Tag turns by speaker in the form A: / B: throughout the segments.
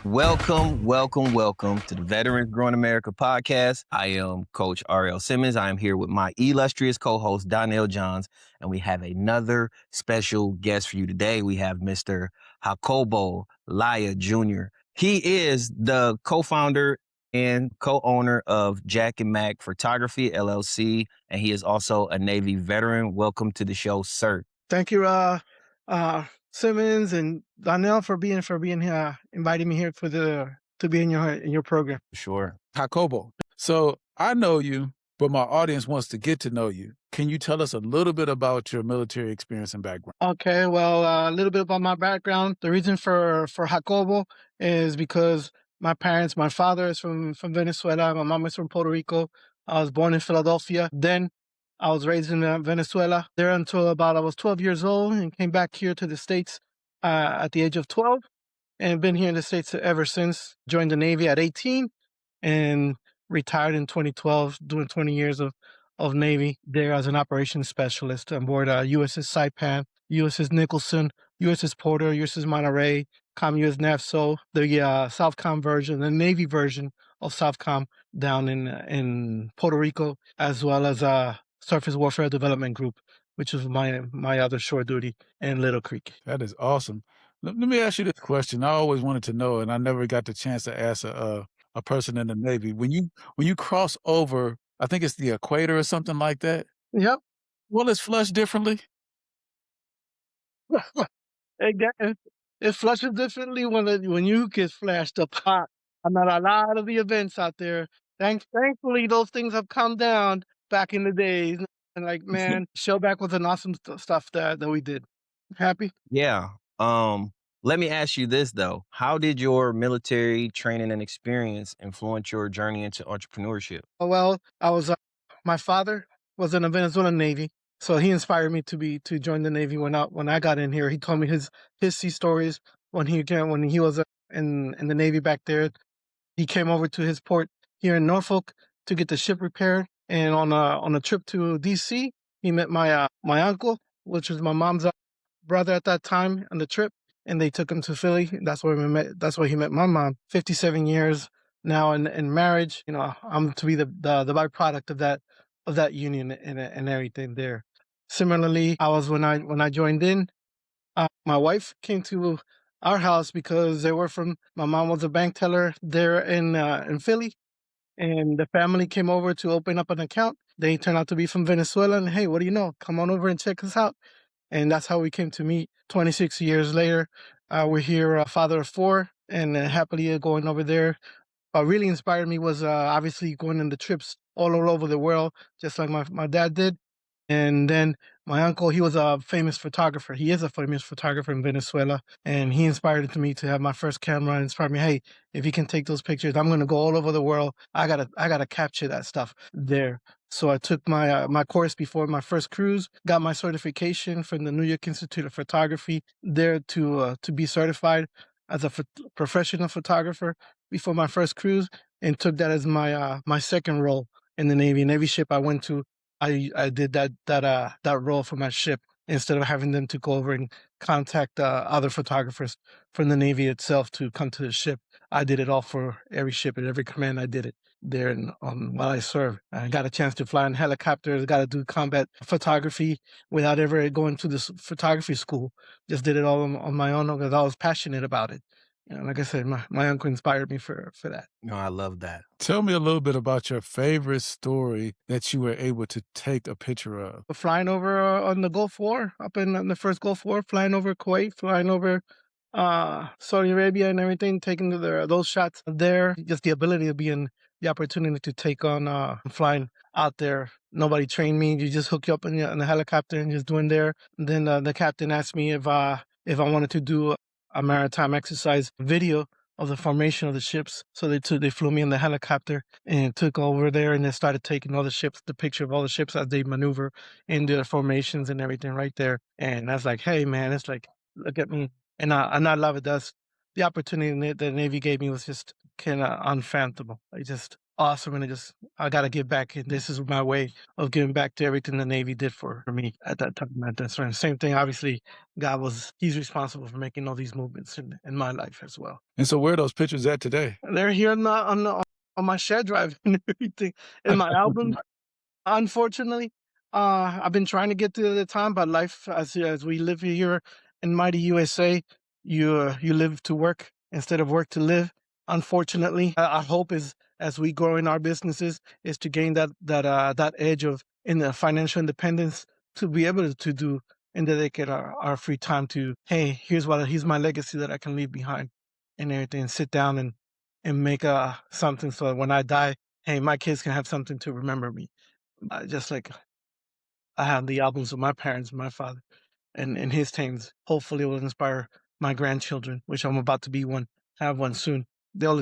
A: Welcome to the Veterans Growing America podcast. I am Coach Simmons. I am here with my illustrious co-host, Donnell Johns, and we have another special guest for you today. We have Mr. Jacobo Laya Jr. He is the co-founder and co-owner of Jack and Mac Photography, LLC, and he is also a Navy veteran. Welcome to the show, sir.
B: Thank you, Simmons and Donnell for being here, inviting me here to be in your program.
A: Sure.
C: Jacobo, so I know you, but my audience wants to get to know you. Can you tell us a little bit about your military experience and background?
B: Okay, well, a little bit about my background. The reason for Jacobo is because my father is from Venezuela, my mom is from Puerto Rico. I was born in Philadelphia. Then I was raised in Venezuela there until about I was 12 years old and came back here to the States at the age of 12 and been here in the States ever since. Joined the Navy at 18 and retired in 2012, doing 20 years of Navy there as an operations specialist on board USS Saipan, USS Nicholson, USS Porter, USS Monterey, US NAVSO, the Southcom version, the Navy version of Southcom down in Puerto Rico, as well as Surface Warfare Development Group, which is my other shore duty in Little Creek.
C: That is awesome. Let me ask you this question. I always wanted to know, and I never got the chance to ask a person in the Navy. When you cross over, I think it's the equator or something like that.
B: Yep.
C: Will it flush differently?
B: It flushes differently when you get flashed up hot. I'm at a lot of the events out there. Thankfully, those things have come down back in the days. And like, man, Shellback was an awesome stuff that we did. Happy?
A: Yeah. Let me ask you this though. How did your military training and experience influence your journey into entrepreneurship?
B: Well, I was my father was in the Venezuelan Navy, so he inspired me to join the Navy when I got in here. He told me his sea stories when he was in the Navy back there. He came over to his port here in Norfolk to get the ship repaired, and on a trip to DC, he met my uncle, which was my mom's brother at that time on the trip, and they took him to Philly. That's where we met. That's where he met my mom. 57 years now in marriage. You know, I'm to be the byproduct of that union and everything there. Similarly, I was when I joined in. My wife came to our house because they were from. My mom was a bank teller there in Philly, and the family came over to open up an account. They turned out to be from Venezuela, and hey, what do you know? Come on over and check us out. And that's how we came to meet. 26 years later, we're here, a father of four, and happily going over there. What really inspired me was obviously going on the trips all over the world, just like my dad did. And then my uncle, he was a famous photographer. He is a famous photographer in Venezuela. And he inspired me to have my first camera and inspired me, hey, if you can take those pictures, I'm going to go all over the world. I gotta capture that stuff there. So I took my course before my first cruise, got my certification from the New York Institute of Photography there to be certified as a professional photographer before my first cruise, and took that as my second role in the Navy. Navy ship I went to, I did that role for my ship instead of having them to go over and contact other photographers from the Navy itself to come to the ship. I did it all for every ship and every command. I did it there while I served. I got a chance to fly in helicopters, got to do combat photography without ever going to this photography school. Just did it all on my own because I was passionate about it. You know, like I said, my uncle inspired me for that.
A: No, I love that.
C: Tell me a little bit about your favorite story that you were able to take a picture of.
B: Flying over on the Gulf War, up in the first Gulf War, flying over Kuwait, flying over Saudi Arabia and everything, taking those shots there. Just the ability of being the opportunity to take on flying out there. Nobody trained me. You just hook you up in the helicopter and just doing there. And then the captain asked me if I wanted to do a maritime exercise video of the formation of the ships. So they flew me in the helicopter and took over there, and they started taking all the picture of all the ships as they maneuver into the formations and everything right there. And I was like, hey man, it's like, look at me. And I love it. The opportunity that the Navy gave me was just kind of unfathomable. Like just awesome, and I got to give back. And this is my way of giving back to everything the Navy did for me at that time. At that time. Same thing. Obviously, he's responsible for making all these movements in my life as well.
C: And so where are those pictures at today?
B: They're here on my shared drive and everything in my album. Unfortunately, I've been trying to get to the time, but life, as we live here in mighty USA, you live to work instead of work to live. Unfortunately, our hope is as we grow in our businesses is to gain that edge of in the financial independence to be able to do and dedicate our free time to, hey, here's my legacy that I can leave behind and everything, and sit down and make something so that when I die, hey, my kids can have something to remember me. Just like I have the albums of my parents, my father, and his things. Hopefully, it will inspire my grandchildren, which I'm about to have one soon. They'll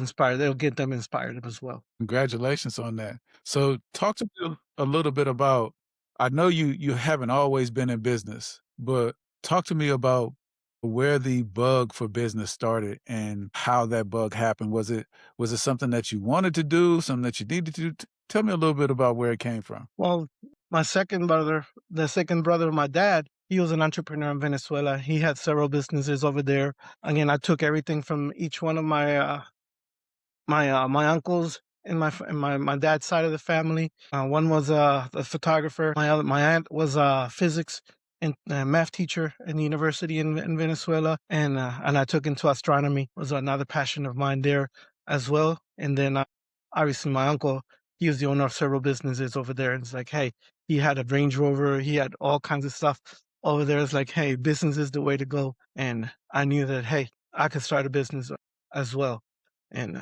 B: get them inspired as well.
C: Congratulations on that. So talk to me a little bit about, I know you haven't always been in business, but talk to me about where the bug for business started and how that bug happened. Was it something that you wanted to do, something that you needed to do? Tell me a little bit about where it came from.
B: Well, my second brother, the second brother of my dad, he was an entrepreneur in Venezuela. He had several businesses over there. Again, I took everything from each one of my uncles in my dad's side of the family. One was a photographer. My aunt was a physics and math teacher in the university in Venezuela, and I took into astronomy. Was another passion of mine there as well. And then obviously my uncle, he was the owner of several businesses over there. And it's like, hey, he had a Range Rover. He had all kinds of stuff over there. It's like, hey, business is the way to go. And I knew that, hey, I could start a business as well. And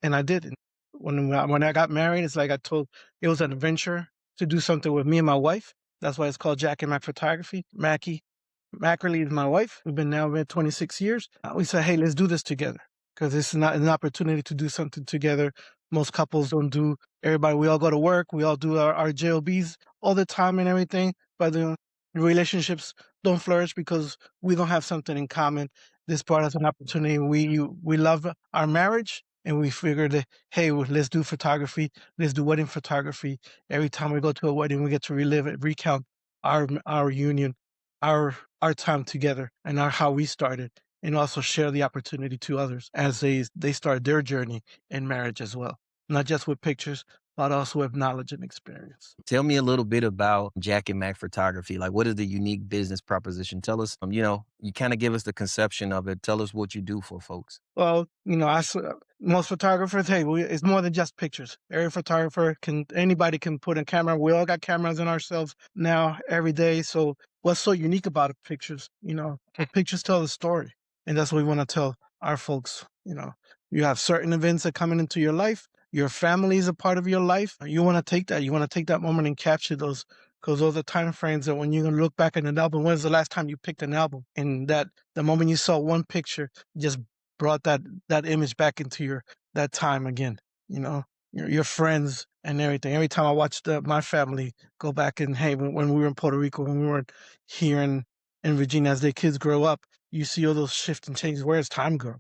B: and I did. And when I got married, it's like it was an adventure to do something with me and my wife. That's why it's called Jack and Mac Photography. Mackerly is my wife. We've been 26 years. We said, hey, let's do this together because this is not an opportunity to do something together. Most couples don't do. Everybody, we all go to work. We all do our JOBs all the time and everything, but the relationships don't flourish because we don't have something in common. This brought us an opportunity. We love our marriage, and we figured that, hey, let's do photography. Let's do wedding photography. Every time we go to a wedding, we get to relive it, recount our union, our time together, and how we started, and also share the opportunity to others as they start their journey in marriage as well. Not just with pictures, but also with knowledge and experience.
A: Tell me a little bit about Jack and Mac Photography. Like, what is the unique business proposition? Tell us, you kind of give us the conception of it. Tell us what you do for folks.
B: Well, most photographers, hey, it's more than just pictures. Anybody can put a camera. We all got cameras in ourselves now every day. So what's so unique about pictures? The pictures tell the story, and that's what we want to tell our folks. You have certain events that coming into your life. Your family is a part of your life. You want to take that. You want to take that moment and capture those, because those are time frames that when you're gonna look back at an album. When's the last time you picked an album? And that the moment you saw one picture just brought that image back into that time again. Your friends and everything. Every time I watched my family go back and, hey, when we were in Puerto Rico, when we were here in Virginia, as their kids grow up, you see all those shifts and changes. Where does time go?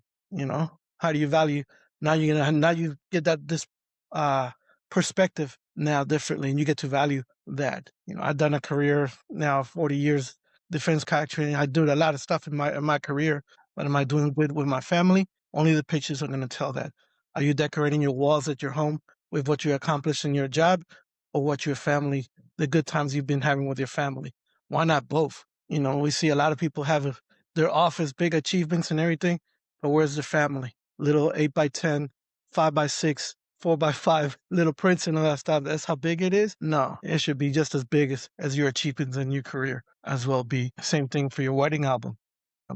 B: How do you value now? You get this perspective now differently, and you get to value that. I've done a career now 40 years defense contracting. I do a lot of stuff in my career. But am I doing good with my family? Only the pictures are going to tell that. Are you decorating your walls at your home with what you accomplished in your job, or what your family, the good times you've been having with your family? Why not both? We see a lot of people have their office, big achievements and everything, but where's their family? Little 8x10, 5x6, 4x5 little prints and all that stuff. That's how big it is? No, it should be just as big as your achievements in your career as well be. Same thing for your wedding album.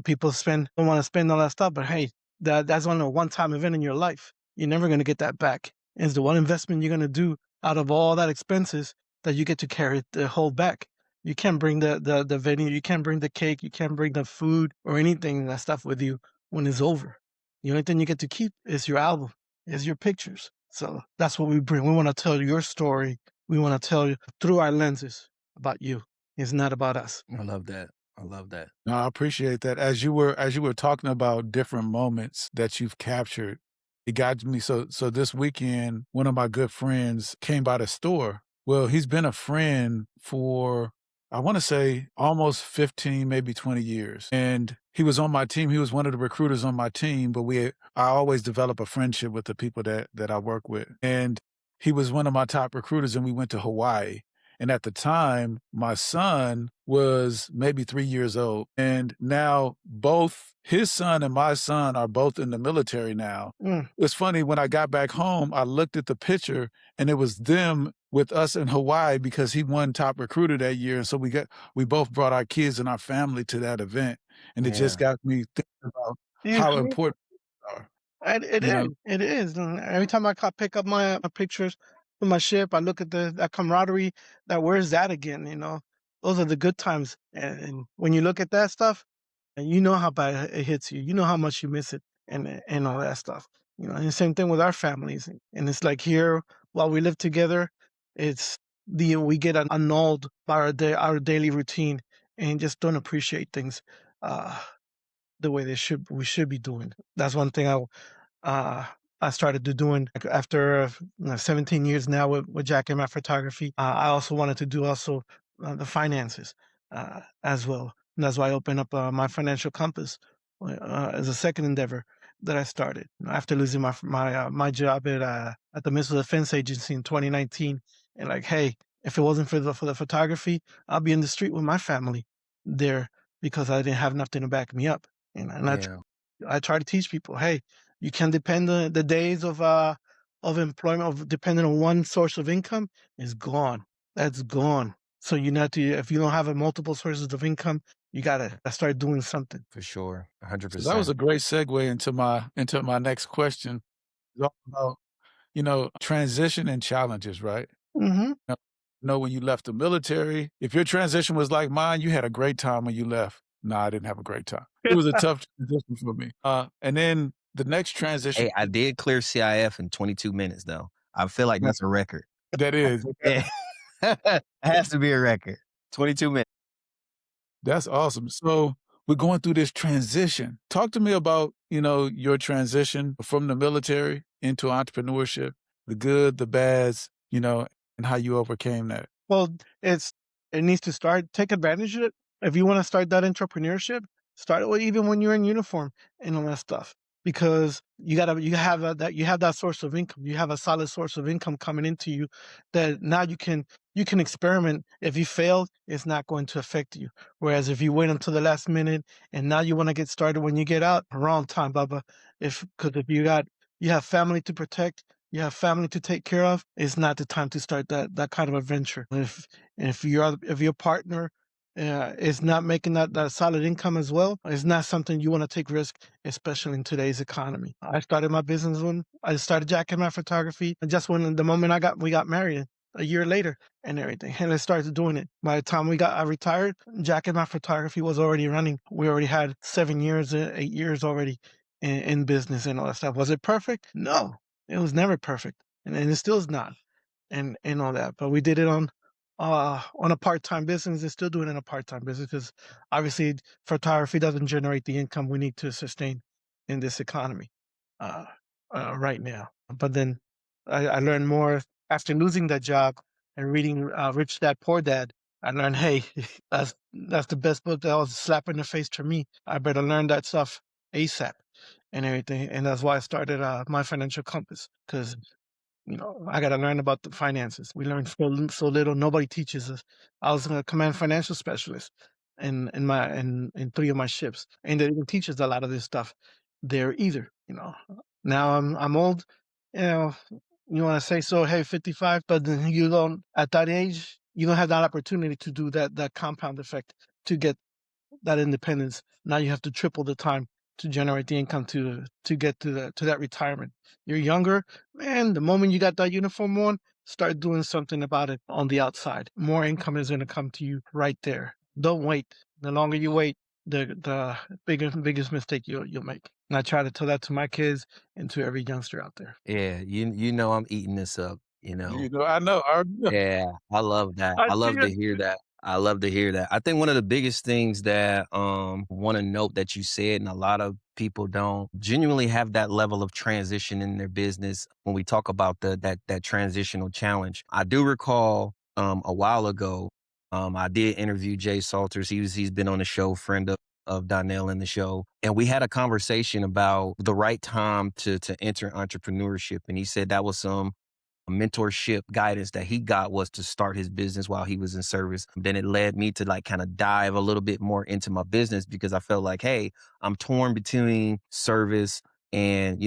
B: People don't want to spend all that stuff, but hey, that's only a one-time event in your life. You're never going to get that back. It's the one investment you're going to do out of all that expenses that you get to carry the whole back. You can't bring the venue, you can't bring the cake, you can't bring the food or anything that stuff with you when it's over. The only thing you get to keep is your album, is your pictures. So that's what we bring. We want to tell your story. We want to tell you through our lenses about you. It's not about us.
A: I love that. I love that.
C: No, I appreciate that. As you were talking about different moments that you've captured, It got me so this weekend, one of my good friends came by the store. Well, he's been a friend for, I wanna say, almost 15, maybe 20 years, and he was on my team. He was one of the recruiters on my team, but I always develop a friendship with the people that I work with, and he was one of my top recruiters, and we went to Hawaii, and at the time, my son was maybe 3 years old, and now both his son and my son are both in the military now.
B: Mm,
C: It's funny, when I got back home, I looked at the picture, and it was them with us in Hawaii because he won top recruiter that year, and so we both brought our kids and our family to that event, and it just
A: Yeah.
C: got me thinking about
B: you
C: how
B: agree?
C: important they are,
B: And it
C: you
B: is.
C: know?
B: It is. And every time pick up my pictures from my ship, I look at that camaraderie. That where's that again? Those are the good times. And when you look at that stuff, and you know how bad it hits you. You know how much you miss it, and all that stuff. And the same thing with our families. And it's like here, while we live together, it's we get annulled by our daily routine, and just don't appreciate things uh, the way we should be doing. That's one thing uh, I started to doing like, after 17 years now with Jack and my photography. I also wanted to do also the finances as well. And that's why I opened up my financial compass as a second endeavor that I started after losing my job at the Missile Defense Agency in 2019. And like, hey, if it wasn't for the photography, I'll be in the street with my family there because I didn't have nothing to back me up. And
A: Yeah,
B: I try to teach people, hey, you can depend on the days of employment of depending on one source of income is gone. That's gone. So you have to if you don't have a multiple sources of income, you gotta start doing something.
A: for sure.
C: So that was
A: 100%.
C: a great segue into my next question. It's all about, transition and challenges, right?
B: Hmm.
C: Now, when you left the military, if your transition was like mine, you had a great time when you left. No, I didn't have a great time. It was a tough transition for me. And then the next transition
A: Hey, I did clear CIF in 22 minutes though. I feel like
C: that
A: that's a record.
C: that is,
A: Yeah. It has to be a record. 22 minutes.
C: that's awesome. So we're going through this transition. Talk to me about, your transition from the military into entrepreneurship, the good, the bads, and how you overcame that.
B: Well, it needs to start take advantage of it. If you want to start that entrepreneurship, start it even when you're in uniform and all that stuff. Because you have that source of income. You have a solid source of income coming into you that now you can experiment. If you fail, it's not going to affect you. Whereas if you wait until the last minute and now you want to get started when you get out, wrong time, Bubba. If you have family to protect, you have family to take care of, it's not the time to start that kind of adventure. If your partner is not making that solid income as well, it's not something you want to take risk, especially in today's economy. I started my business when I started Jack and my photography, and just when the moment we got married a year later and everything, and I started doing it. By the time I retired, Jack and my photography was already running. We already had 7 years, 8 years already in business and all that stuff. Was it perfect? No, it was never perfect, and it still is not, and all that. But we did it on a part-time business and still doing it in a part-time business because obviously photography doesn't generate the income we need to sustain in this economy uh, right now. But then I learned more after losing that job and reading Rich Dad Poor Dad. I learned, hey, that's the best book that was a slap in the face for me. I better learn that stuff ASAP and everything. And that's why I started my financial compass because I got to learn about the finances. We learn so little. Nobody teaches us. I was a command financial specialist in three of my ships, and they didn't teach us a lot of this stuff there either. Now I'm old. You know, you want to say so? Hey, 55, but then you don't at that age. You don't have that opportunity to do that compound effect to get that independence. Now you have to triple the time to generate the income to get to that retirement. You're younger, man. The moment you got that uniform on, start doing something about it on the outside. More income is going to come to you right there. Don't wait. The longer you wait, the biggest mistake you'll make. And I try to tell that to my kids and to every youngster out there.
A: Yeah, you know I'm eating this up, you know.
C: I know. I already know.
A: Yeah, I love that.
B: I
A: I
B: see
A: love to
B: it.
A: hear that. I love to hear that. I think one of the biggest things that want to note that you said, and a lot of people don't genuinely have that level of transition in their business when we talk about that transitional challenge. I do recall a while ago, I did interview Jay Salters. He's been on the show, friend of Donnell in the show. And we had a conversation about the right time to enter entrepreneurship. And he said that was some mentorship guidance that he got was to start his business while he was in service. Then it led me to like kind of dive a little bit more into my business because I felt like, hey, I'm torn between service and,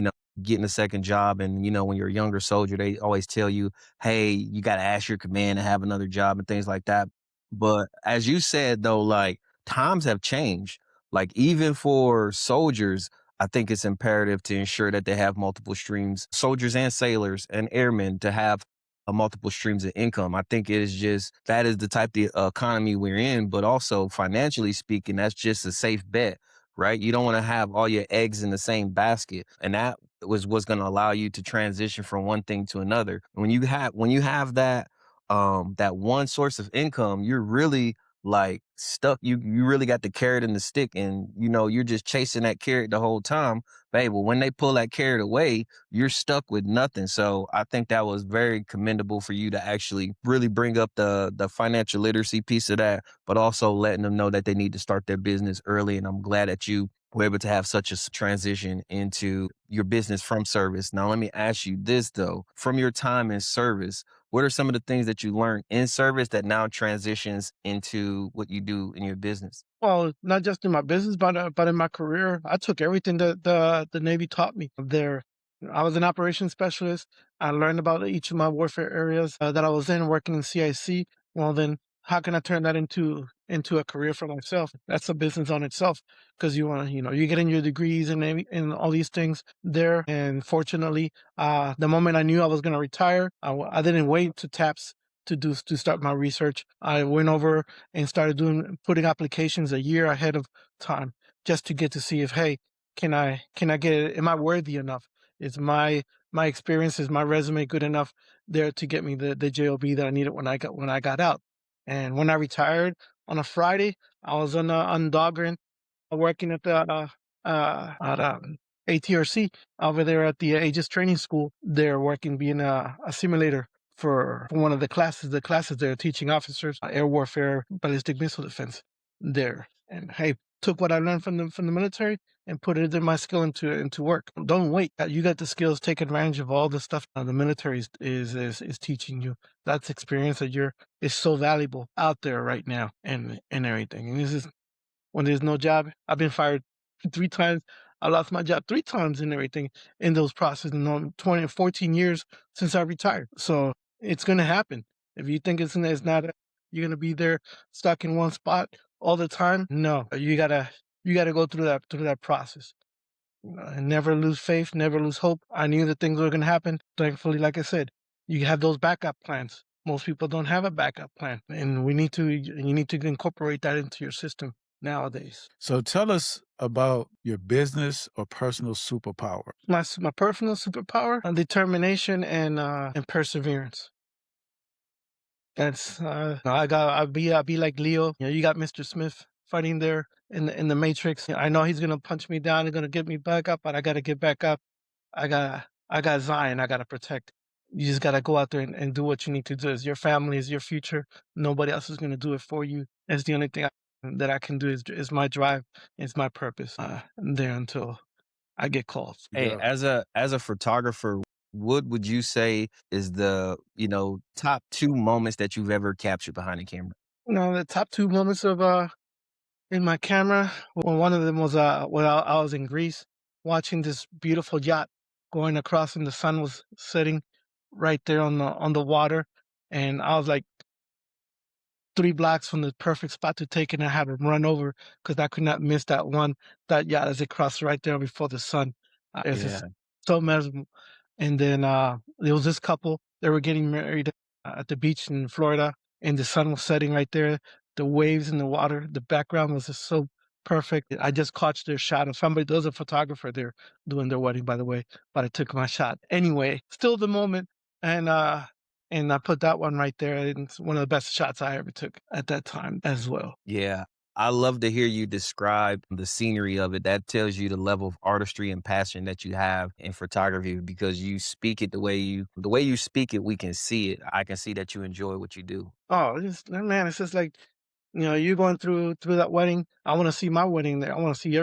A: getting a second job. And, when you're a younger soldier, they always tell you, hey, you got to ask your command to have another job and things like that. But as you said, though, like times have changed. Like even for soldiers, I think it's imperative to ensure that they have multiple streams, soldiers and sailors and airmen to have multiple streams of income. I think it is just that is the type of economy we're in, but also financially speaking, that's just a safe bet, right? You don't want to have all your eggs in the same basket, and that was what's going to allow you to transition from one thing to another. When you have that one source of income, you're really like stuck. You really got the carrot and the stick, and you're just chasing that carrot the whole time. But well, when they pull that carrot away, you're stuck with nothing. So I think that was very commendable for you to actually really bring up the financial literacy piece of that, but also letting them know that they need to start their business early. And I'm glad that you were able to have such a transition into your business from service. Now let me ask you this though: from your time in service, what are some of the things that you learned in service that now transitions into what you do in your business?
B: Well, not just in my business, but in my career, I took everything that the Navy taught me there. I was an operations specialist. I learned about each of my warfare areas that I was in, working in CIC. Well, then how can I turn that into a career for myself? That's a business on itself because you want to, you get in your degrees and all these things there. And fortunately, the moment I knew I was going to retire, I didn't wait to TAPS to start my research. I went over and started putting applications a year ahead of time just to get to see if, hey, can I get it? Am I worthy enough? Is my experience, is my resume good enough there to get me the job that I needed when I got out? And when I retired on a Friday, I was on Dahlgren working at the at ATRC over there at the Aegis Training School. They're working being a simulator for one of the classes they're teaching officers, air warfare, ballistic missile defense there. And hey, took what I learned from the military and put it in my skill into work. Don't wait. You got the skills. Take advantage of all the stuff the military is teaching you. That's experience that is so valuable out there right now and everything. And this is when there's no job. I've been fired 3 times. I lost my job 3 times and everything in those processes in 14 years since I retired. So it's going to happen. If you think it's not, you're going to be there stuck in one spot all the time. No, you gotta go through that process. And never lose faith, never lose hope. I knew that things were going to happen. Thankfully, like I said, you have those backup plans. Most people don't have a backup plan, and you need to incorporate that into your system nowadays.
C: So tell us about your business or personal superpower.
B: My personal superpower, determination and perseverance. That's I'll be like Leo. You got Mr. Smith fighting there in the Matrix. I know he's gonna punch me down and gonna get me back up, but I gotta get back up. I got Zion. I gotta protect. You just gotta go out there and do what you need to do. It's your family, is your future. Nobody else is gonna do it for you. That's the only thing that I can do is my drive. It's my purpose. There until I get called.
A: Hey,
C: Yeah.
A: as a photographer, what would you say is the, top 2 moments that you've ever captured behind the camera?
B: The top 2 moments of in my camera. Well, one of them was when I was in Greece watching this beautiful yacht going across, and the sun was setting right there on the water, and I was like 3 blocks from the perfect spot to take it, and I had to run over because I could not miss that yacht as it crossed right there before the sun. It's
A: Yeah.
B: just so mesmerizing. And then there was this couple. They were getting married at the beach in Florida, and the sun was setting right there. The waves in the water, the background was just so perfect. I just caught their shot. Of somebody, there was a photographer there doing their wedding, by the way, but I took my shot anyway. Still the moment, and and I put that one right there, and it's one of the best shots I ever took at that time as well.
A: Yeah. I love to hear you describe the scenery of it. That tells you the level of artistry and passion that you have in photography because you speak it the way you speak it, we can see it. I can see that you enjoy what you do.
B: Oh, man, it's just like, you're going through that wedding. I want to see my wedding there. I want to see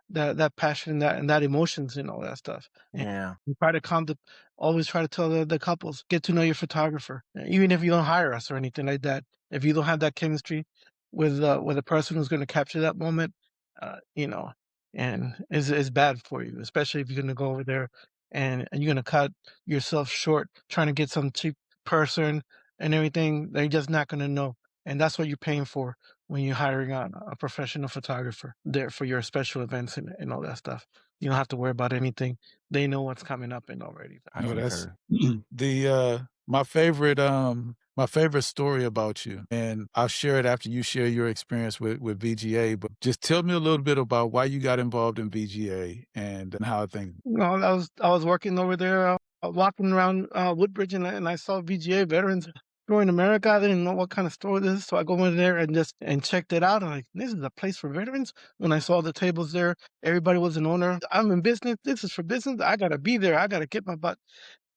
B: that passion and that emotions and all that stuff. And
A: Yeah.
B: you try to always try to tell the couples, get to know your photographer, even if you don't hire us or anything like that. If you don't have that chemistry with a person who's going to capture that moment, uh, you know, and is bad for you, especially if you're going to go over there and you're going to cut yourself short trying to get some cheap person and everything. They're just not going to know, and that's what you're paying for when you're hiring on a professional photographer there for your special events and all that stuff. You don't have to worry about anything. They know what's coming up and already.
A: I
C: No, that's
A: concur.
C: the my favorite story about you, and I'll share it after you share your experience with VGA. But just tell me a little bit about why you got involved in VGA and how things.
B: No, I was working over there, walking around Woodbridge, and I saw VGA Veterans Store in America. I didn't know what kind of store this is, so I go in there and checked it out. I'm like, this is a place for veterans. When I saw the tables there, everybody was an owner. I'm in business. This is for business. I gotta be there. I gotta get my butt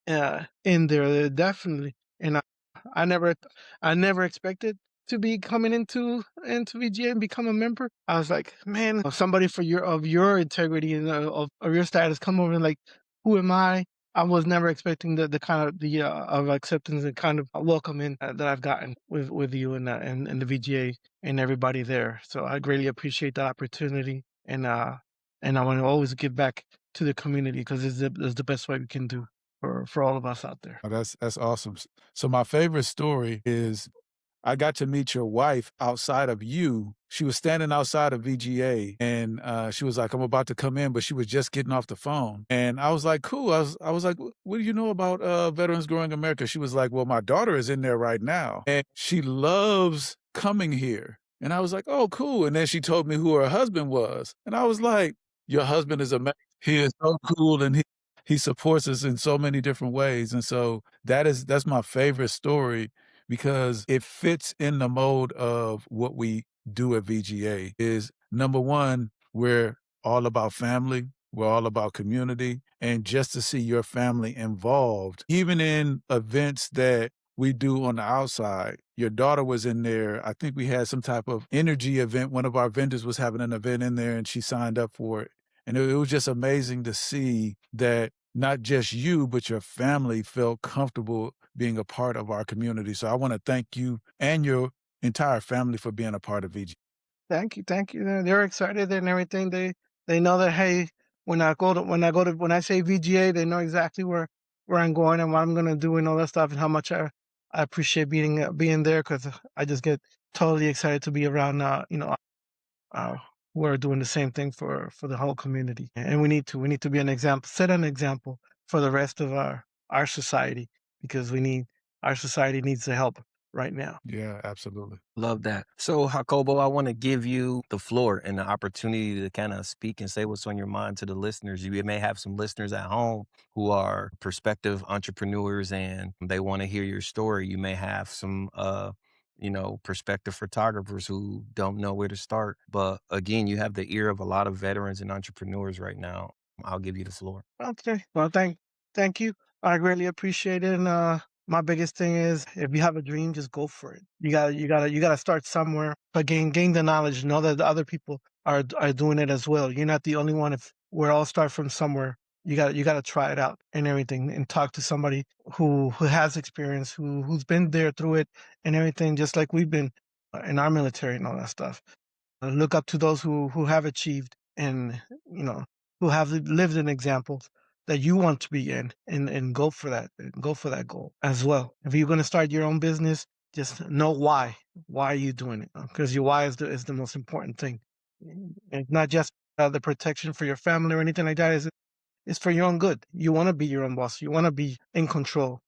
B: in there, definitely. And I never, I never expected to be coming into VGA and become a member. I was like, man, somebody for your integrity and of your status come over and like, who am I? I was never expecting the kind of the of acceptance and kind of welcome in that I've gotten with you and the VGA and everybody there. So I greatly appreciate that opportunity, and I want to always give back to the community because it's the best way we can do for all of us out there.
C: Oh, that's awesome. So my favorite story is I got to meet your wife outside of you. She was standing outside of VGA and she was like, I'm about to come in, but she was just getting off the phone. And I was like, cool. I was like, what do you know about Veterans Growing America? She was like, well, my daughter is in there right now and she loves coming here. And I was like, oh, cool. And then she told me who her husband was. And I was like, your husband is amazing. He is so cool and he supports us in so many different ways. And so that's my favorite story because it fits in the mode of what we do at VGA is number one, we're all about family. We're all about community. And just to see your family involved, even in events that we do on the outside. Your daughter was in there. I think we had some type of energy event. One of our vendors was having an event in there and she signed up for it. And it was just amazing to see that not just you, but your family felt comfortable being a part of our community. So I want to thank you and your entire family for being a part of VG.
B: Thank you, thank you. They're excited and everything. They know that, hey, when I say VGA, they know exactly where I'm going and what I'm gonna do and all that stuff and how much I appreciate being there because I just get totally excited to be around uh, who are doing the same thing for the whole community. And we need to be an example, set an example for the rest of our society because our society needs the help right now.
C: Yeah, absolutely.
A: Love that. So, Jacobo, I want to give you the floor and the opportunity to kind of speak and say what's on your mind to the listeners. You may have some listeners at home who are prospective entrepreneurs and they want to hear your story. You may have some, prospective photographers who don't know where to start. But again, you have the ear of a lot of veterans and entrepreneurs right now. I'll give you the floor.
B: Okay. Well, thank you. I greatly appreciate it. And my biggest thing is, if you have a dream, just go for it. You gotta start somewhere, but gain the knowledge. Know that the other people are doing it as well. You're not the only one. If we all start from somewhere, you gotta try it out and everything, and talk to somebody who has experience, who's been there through it and everything, just like we've been in our military and all that stuff. Look up to those who have achieved and you know who have lived in examples that you want to be in and go for that goal as well. If you're going to start your own business, just know why are you doing it, because your why is the most important thing. It's not just the protection for your family or anything like that. It's for your own good. You want to be your own boss. You want to be in control,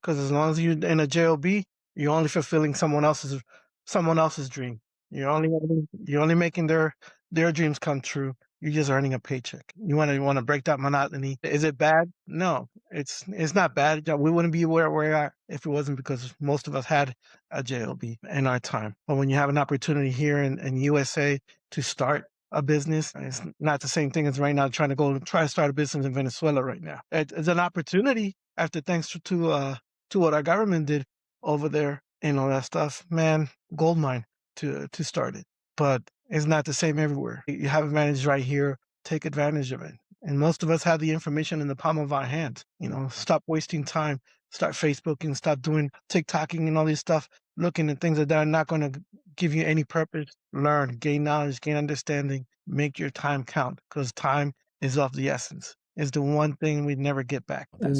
B: because as long as you're in a job, you're only fulfilling someone else's dream. You're only making their dreams come true. you're just earning a paycheck. You want to break that monotony. Is it bad? No, it's not bad. We wouldn't be where we are if it wasn't because most of us had a JOB in our time. But when you have an opportunity here in USA to start a business, it's not the same thing as right now trying to start a business in Venezuela right now. It's an opportunity after thanks to what our government did over there and all that stuff. Man, gold mine to start it. But it's not the same everywhere. You have advantage right here. Take advantage of it. And most of us have the information in the palm of our hands. Stop wasting time. Start Facebooking. Stop doing TikToking and all this stuff. Looking at things that are not going to give you any purpose. Learn, gain knowledge, gain understanding. Make your time count because time is of the essence. It's the one thing we never get back. We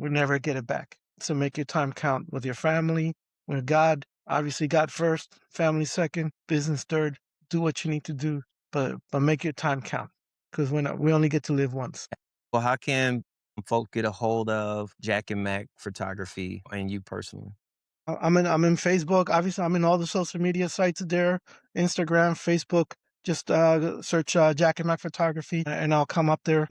B: never get it back. So make your time count with your family, with God. Obviously, God first, family second, business third. Do what you need to do, but make your time count because we only get to live once.
A: Well, how can folk get a hold of Jack and Mac Photography and you personally?
B: I'm in Facebook. Obviously, I'm in all the social media sites there, Instagram, Facebook. Just search Jack and Mac Photography, and I'll come up there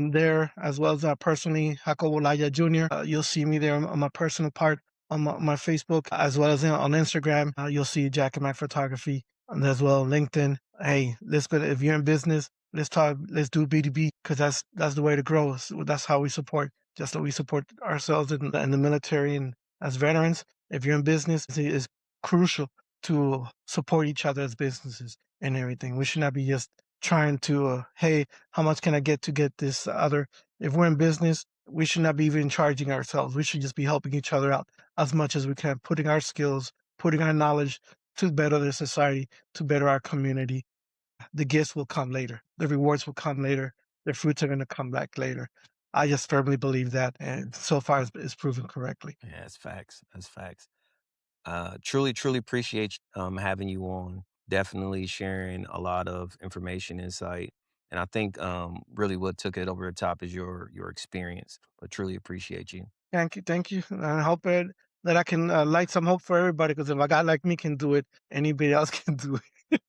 B: as well as personally, Jacobo Laya Jr. You'll see me there on my personal part on my Facebook as well as on Instagram. You'll see Jack and Mac Photography, and as well LinkedIn. Hey, if you're in business, let's talk. Let's do B2B because that's the way to grow. That's how we support. Just like we support ourselves in the military and as veterans. If you're in business, it's crucial to support each other as businesses and everything. We should not be just trying to, hey, how much can I get to get this other? If we're in business, we should not be even charging ourselves. We should just be helping each other out as much as we can, putting our skills, putting our knowledge to better the society, to better our community. The gifts will come later. The rewards will come later. The fruits are going to come back later. I just firmly believe that, and so far it's proven correctly.
A: Yeah, that's facts. That's facts. Truly appreciate having you on. Definitely sharing a lot of information, insight, and I think really what took it over the top is your experience. But truly appreciate you.
B: Thank you. And I hope that I can light some hope for everybody. Because if a guy like me can do it, anybody else can do it.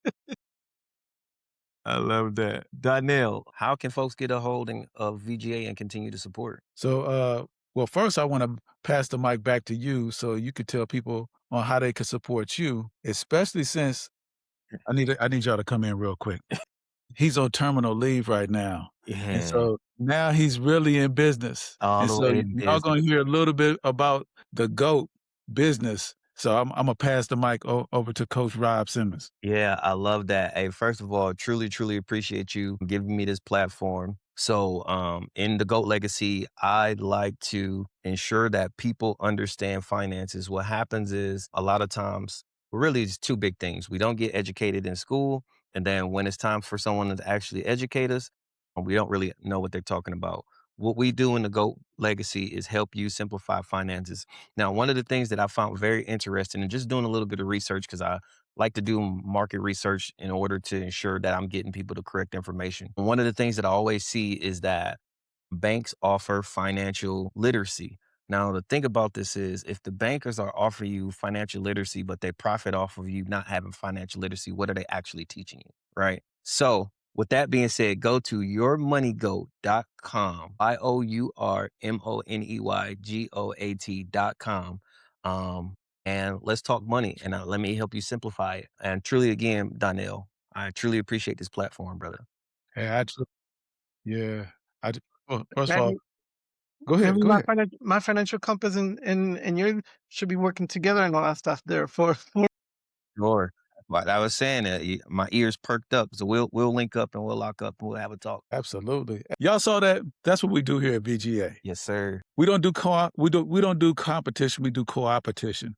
A: I love that. Donnell, how can folks get a holding of VGA and continue to support?
C: So, well, first I want to pass the mic back to you so you could tell people on how they can support you, especially since I need y'all to come in real quick. He's on terminal leave right now. And
A: Yeah,
C: so now he's really in business.
A: all
C: And
A: the
C: so
A: way in
C: y'all gonna
A: business.
C: hear a little bit about the GOAT business. So I'm gonna pass the mic over to Coach Rob Simmons.
A: Yeah, I love that. Hey, first of all, truly appreciate you giving me this platform. So, in the GOAT legacy, I'd like to ensure that people understand finances. What happens is a lot of times, really, it's two big things. We don't get educated in school. And then when it's time for someone to actually educate us, we don't really know what they're talking about. What we do in the GOAT legacy is help you simplify finances. Now, one of the things that I found very interesting and just doing a little bit of research, because I like to do market research in order to ensure that I'm getting people the correct information. One of the things that I always see is that banks offer financial literacy. Now, the thing about this is if the bankers are offering you financial literacy, but they profit off of you not having financial literacy, what are they actually teaching you? Right. So, with that being said, go to yourmoneygoat.com, yourmoneygoat.com. And let's talk money and let me help you simplify it. And truly, again, Donnell, I truly appreciate this platform, brother.
C: Hey, yeah. Well, first of all,
B: Maybe,
C: go ahead,
B: maybe
C: go ahead.
B: my financial compass and your should be working together and all that stuff there for
A: Sure. Like I was saying, my ears perked up. So we'll link up and we'll lock up and we'll have a talk.
C: Absolutely. Y'all saw that? That's what we do here at VGA.
A: Yes, sir.
C: We don't do we don't do competition, we do co-opetition.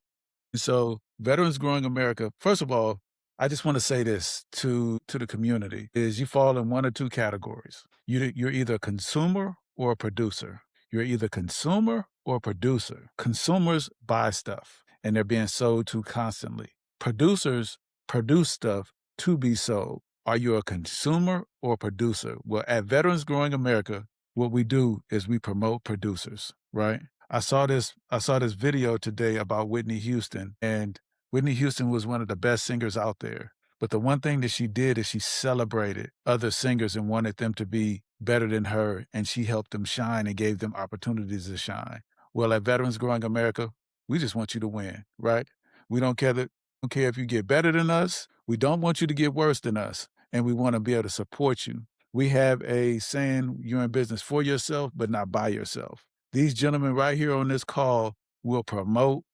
C: So, Veterans Growing America, first of all, I just want to say this to the community is you fall in one or two categories. You're either a consumer or a producer. You're either consumer or producer. Consumers buy stuff and they're being sold to constantly. Producers produce stuff to be sold. Are you a consumer or a producer? Well, at Veterans Growing America, what we do is we promote producers, right? I saw this video today about Whitney Houston, and Whitney Houston was one of the best singers out there. But the one thing that she did is she celebrated other singers and wanted them to be better than her, and she helped them shine and gave them opportunities to shine. Well, at Veterans Growing America, we just want you to win, right? We don't care if you get better than us. We don't want you to get worse than us, and we want to be able to support you. We have a saying, you're in business for yourself, but not by yourself. These gentlemen right here on this call will promote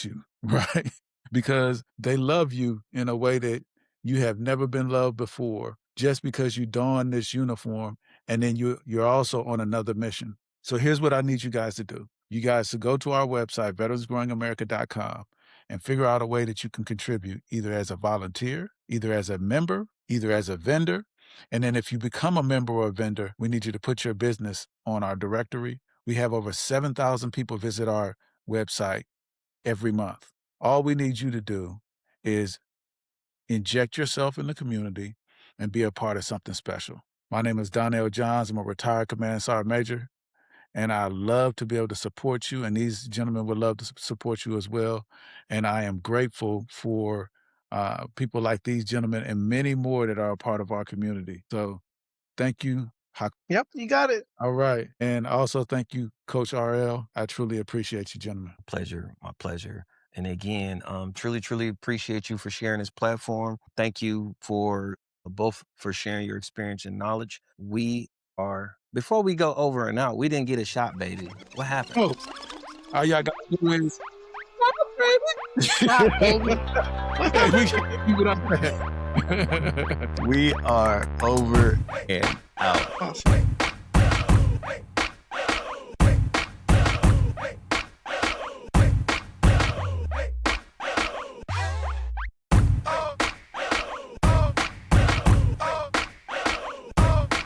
C: you, right? Because they love you in a way that you have never been loved before, just because you don this uniform, and then you're also on another mission. So here's what I need you guys to do. You guys to go to our website, veteransgrowingamerica.com, and figure out a way that you can contribute, either as a volunteer, either as a member, either as a vendor. And then if you become a member or a vendor, we need you to put your business on our directory. We have over 7,000 people visit our website every month. All we need you to do is inject yourself in the community and be a part of something special. My name is Donnell Johns. I'm a retired Command Sergeant Major, and I love to be able to support you, and these gentlemen would love to support you as well. And I am grateful for people like these gentlemen and many more that are a part of our community. So thank you.
B: Yep, you got it.
C: All right. And also thank you, Coach RL. I truly appreciate you, gentlemen.
A: My pleasure. And again, truly appreciate you for sharing this platform. Thank you for both for sharing your experience and knowledge. Before we go over and out, we didn't get a shot, baby. What happened?
C: Oh, all y'all got to do is
B: Shot, baby.
C: hey, we can keep it up there.
A: We are over and out.
B: Awesome.